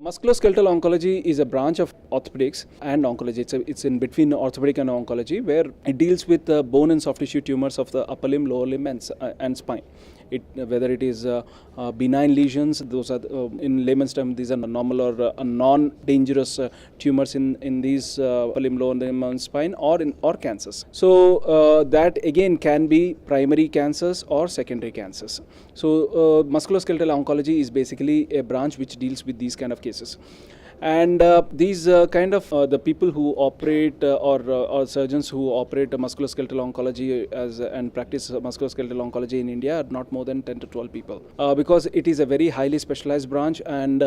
Musculoskeletal oncology is a branch of orthopedics and oncology. It's in between orthopedic and oncology, where it deals with bone and soft tissue tumors of the upper limb, lower limb, and spine. Whether it is benign lesions, those are in layman's term, these are normal or non-dangerous tumors in these upper limb, lower limb, and spine, or cancers. So that again can be primary cancers or secondary cancers. So musculoskeletal oncology is basically a branch which deals with these kind of cases. And these the people who operate or surgeons who operate musculoskeletal oncology and practice musculoskeletal oncology in India are not more than 10 to 12 people, because it is a very highly specialized branch, and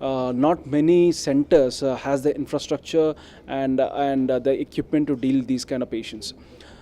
not many centers has the infrastructure and the equipment to deal these kind of patients.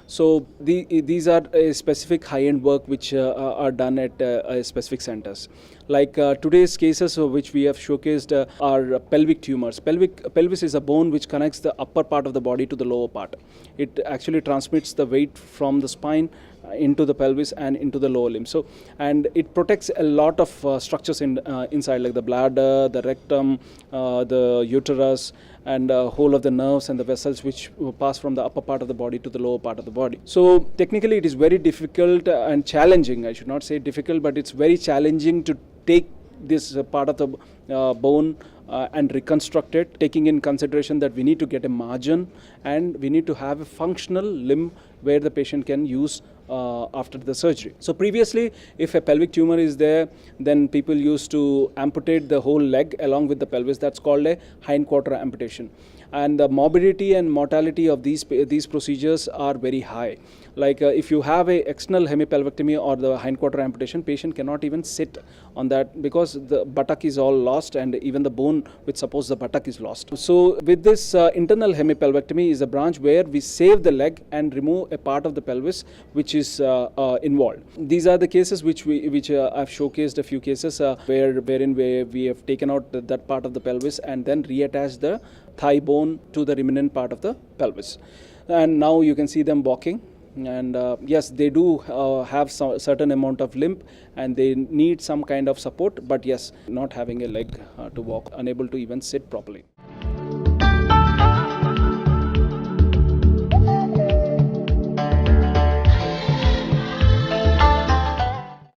So these are a specific high-end work which are done at specific centers. Like today's cases which we have showcased are pelvic tumors. Pelvis is a bone which connects the upper part of the body to the lower part. It actually transmits the weight from the spine into the pelvis and into the lower limb. So, and it protects a lot of structures inside, like the bladder, the rectum, the uterus, and whole of the nerves and the vessels which pass from the upper part of the body to the lower part of the body. So technically it is very difficult and challenging. I should not say difficult, but it's very challenging to take this part of the bone and reconstruct it, taking in consideration that we need to get a margin and we need to have a functional limb where the patient can use after the surgery. So previously, if a pelvic tumor is there, then people used to amputate the whole leg along with the pelvis. That's called a hindquarter amputation. And the morbidity and mortality of these procedures are very high. Like if you have a external hemipelvectomy or the hindquarter amputation, patient cannot even sit on that because the buttock is all lost, and even the bone which supports the buttock is lost. So with this internal hemipelvectomy is a branch where we save the leg and remove a part of the pelvis which is involved. These are the cases which I've showcased a few cases wherein we have taken out that part of the pelvis and then reattached the thigh bone to the remnant part of the pelvis. And now you can see them walking. And yes, they do have some certain amount of limp and they need some kind of support, but yes, not having a leg to walk, unable to even sit properly.